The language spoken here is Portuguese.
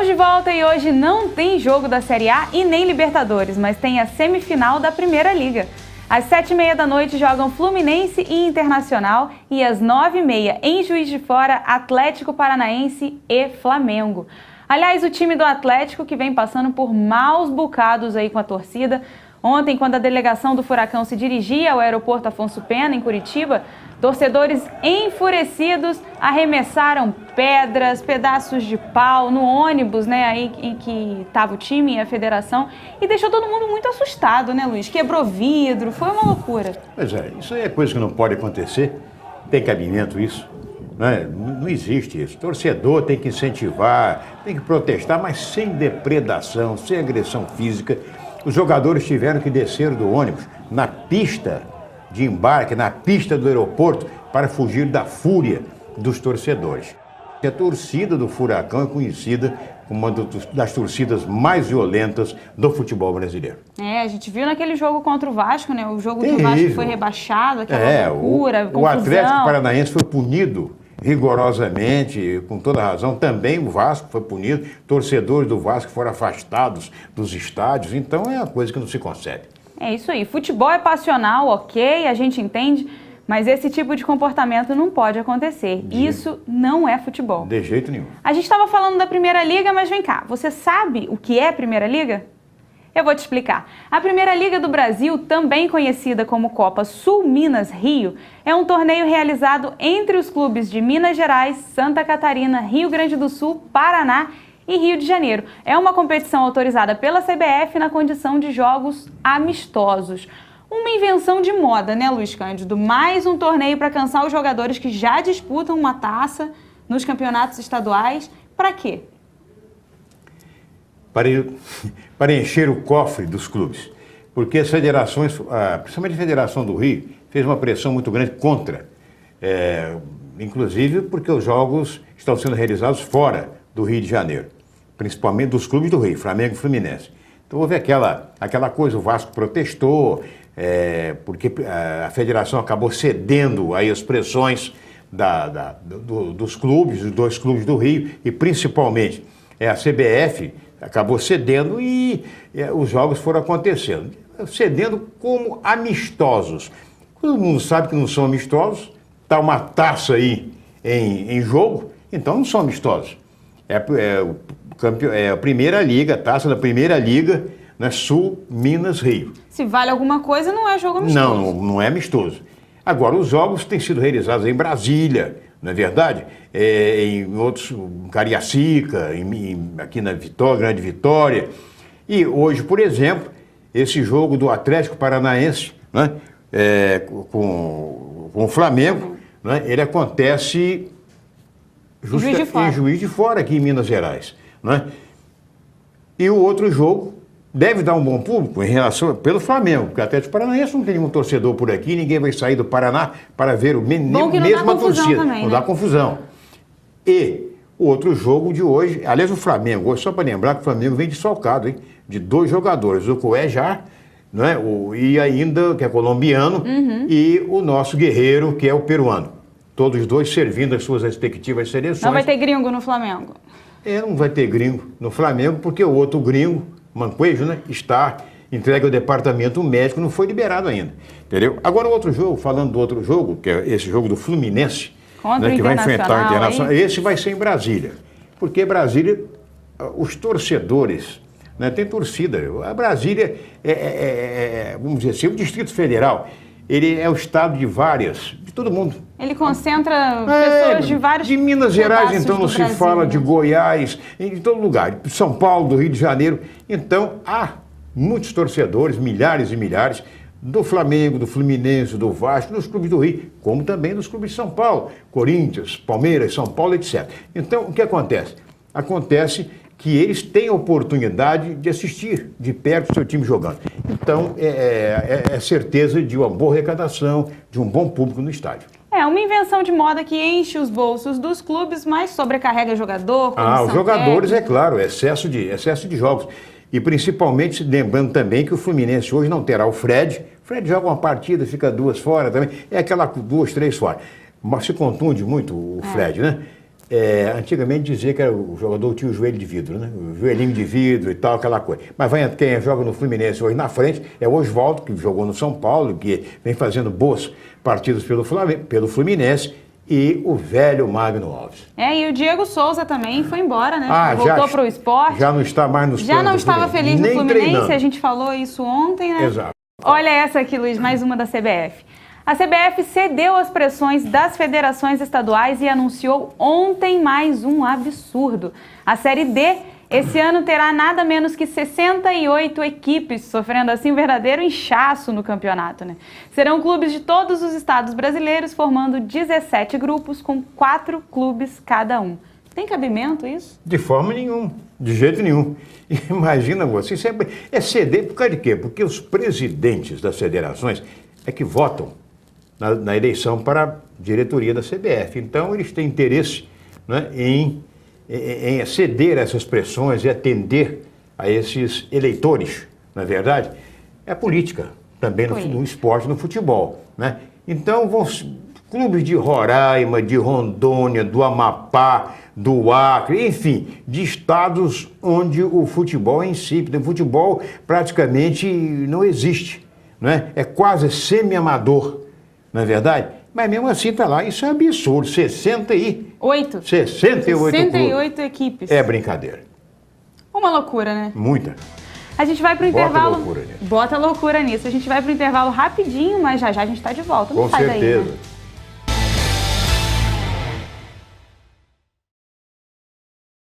Estamos de volta e hoje não tem jogo da Série A e nem Libertadores, mas tem a semifinal da Primeira Liga. Às 7h30 da noite jogam Fluminense e Internacional e às 9h30 em Juiz de Fora, Atlético Paranaense e Flamengo. Aliás, o time do Atlético que vem passando por maus bocados aí com a torcida. Ontem, quando a delegação do Furacão se dirigia ao aeroporto Afonso Pena, em Curitiba, torcedores enfurecidos arremessaram pedras, pedaços de pau no ônibus, né, aí em que estava o time e a federação, e deixou todo mundo muito assustado, né, Luiz? Quebrou vidro, foi uma loucura. Pois é, isso aí é coisa que não pode acontecer, tem cabimento isso, né? Não existe isso. Torcedor tem que incentivar, tem que protestar, mas sem depredação, sem agressão física. Os jogadores tiveram que descer do ônibus na pista de embarque, na pista do aeroporto, para fugir da fúria dos torcedores. A torcida do Furacão é conhecida como uma das torcidas mais violentas do futebol brasileiro. A gente viu naquele jogo contra o Vasco, né? O jogo que o Vasco foi rebaixado, aquela loucura, confusão. O Atlético Paranaense foi punido rigorosamente, com toda razão. Também o Vasco foi punido, torcedores do Vasco foram afastados dos estádios, então é uma coisa que não se concebe. É isso aí, futebol é passional, ok, a gente entende, mas esse tipo de comportamento não pode acontecer. Isso não é futebol. De jeito nenhum. A gente estava falando da Primeira Liga, mas vem cá, você sabe o que é Primeira Liga? Eu vou te explicar. A Primeira Liga do Brasil, também conhecida como Copa Sul-Minas-Rio, é um torneio realizado entre os clubes de Minas Gerais, Santa Catarina, Rio Grande do Sul, Paraná e Rio de Janeiro. É uma competição autorizada pela CBF na condição de jogos amistosos. Uma invenção de moda, né, Luiz Cândido? Mais um torneio para cansar os jogadores que já disputam uma taça nos estaduais. Para quê? Para encher o cofre dos clubes. Porque as federações, principalmente a Federação do Rio, fez uma pressão muito grande contra. Inclusive porque os jogos estão sendo realizados fora do Rio de Janeiro. Principalmente dos clubes do Rio, Flamengo e Fluminense. Então houve aquela coisa, o Vasco protestou, porque a federação acabou cedendo aí as pressões dos clubes, dos dois clubes do Rio, e principalmente a CBF acabou cedendo e os jogos foram acontecendo. Cedendo como amistosos. Todo mundo sabe que não são amistosos, está uma taça aí em jogo, então não são amistosos. É a Primeira Liga, a taça da Primeira Liga, né, Sul-Minas-Rio. Se vale alguma coisa, não é jogo amistoso. Não é amistoso. Agora, os jogos têm sido realizados em Brasília, não é verdade? Em outros, em Cariacica, aqui na Vitória, Grande Vitória. E hoje, por exemplo, esse jogo do Atlético Paranaense, né, com o Flamengo, né, ele acontece em Juiz de Fora, aqui em Minas Gerais. Né? E o outro jogo deve dar um bom público pelo Flamengo, porque o Atlético Paranaense não tem nenhum torcedor por aqui, ninguém vai sair do Paraná para ver mesma torcida. Também, não né? dá confusão. E o outro jogo de hoje, aliás, o Flamengo, hoje, só para lembrar que o Flamengo vem desfalcado, hein, de 2 jogadores, o Cuejar, né, e ainda, que é colombiano, e o nosso guerreiro, que é o peruano. Todos os dois servindo as suas respectivas seleções. Não vai ter gringo no Flamengo? Não vai ter gringo no Flamengo, porque o outro gringo, Manquejo, né, está entregue ao departamento médico, não foi liberado ainda, entendeu? Agora o outro jogo, falando do outro jogo, que é esse jogo do Fluminense, né, que vai enfrentar o Internacional, esse vai ser em Brasília, porque Brasília, os torcedores, né, tem torcida, a Brasília vamos dizer assim, o Distrito Federal, ele é o estado de todo mundo. Ele concentra pessoas de vários de Minas Gerais, então não se Brasil, fala de Goiás, em todo lugar, São Paulo, do Rio de Janeiro. Então, há muitos torcedores, milhares e milhares, do Flamengo, do Fluminense, do Vasco, dos clubes do Rio, como também dos clubes de São Paulo, Corinthians, Palmeiras, São Paulo, etc. Então, o que acontece? Acontece que eles têm a oportunidade de assistir de perto o seu time jogando. Então, é certeza de uma boa arrecadação, de um bom público no estádio. É uma invenção de moda que enche os bolsos dos clubes, mas sobrecarrega jogador, os jogadores, técnica. É claro, excesso de jogos. E principalmente, lembrando também que o Fluminense hoje não terá o Fred. O Fred joga uma partida, fica 2 fora também. É aquela 2, 3 fora. Mas se contunde muito o Fred, né? Antigamente dizia que o jogador tinha o joelho de vidro, né? O joelhinho de vidro e tal, aquela coisa. Mas quem joga no Fluminense hoje na frente é o Oswaldo, que jogou no São Paulo, que vem fazendo boas partidas pelo Fluminense, e o velho Magno Alves. E o Diego Souza também foi embora, né? Voltou para o esporte. Já não está mais nos Já não estava feliz no Fluminense, treinando. A gente falou isso ontem, né? Exato. Olha essa aqui, Luiz, mais uma da CBF. A CBF cedeu às pressões das federações estaduais e anunciou ontem mais um absurdo. A Série D esse ano terá nada menos que 68 equipes, sofrendo assim um verdadeiro inchaço no campeonato, né? Serão clubes de todos os estados brasileiros, formando 17 grupos com 4 clubes cada um. Tem cabimento isso? De forma nenhuma, de jeito nenhum. Imagina você, isso é ceder por causa de quê? Porque os presidentes das federações é que votam na eleição para a diretoria da CBF. Então, eles têm interesse, né, em ceder a essas pressões e atender a esses eleitores, não é verdade? É política também no esporte, no futebol, né? Então, clubes de Roraima, de Rondônia, do Amapá, do Acre, enfim, de estados onde o futebol é insípido, o futebol praticamente não existe, né? É quase semi-amador, não é verdade? Mas mesmo assim está lá, isso é absurdo, 68 equipes. É brincadeira. Uma loucura, né? Muita. A gente vai pro intervalo. Loucura nisso. Bota loucura nisso. A gente vai pro intervalo rapidinho, mas já a gente está de volta. Não Com sai certeza. daí, né?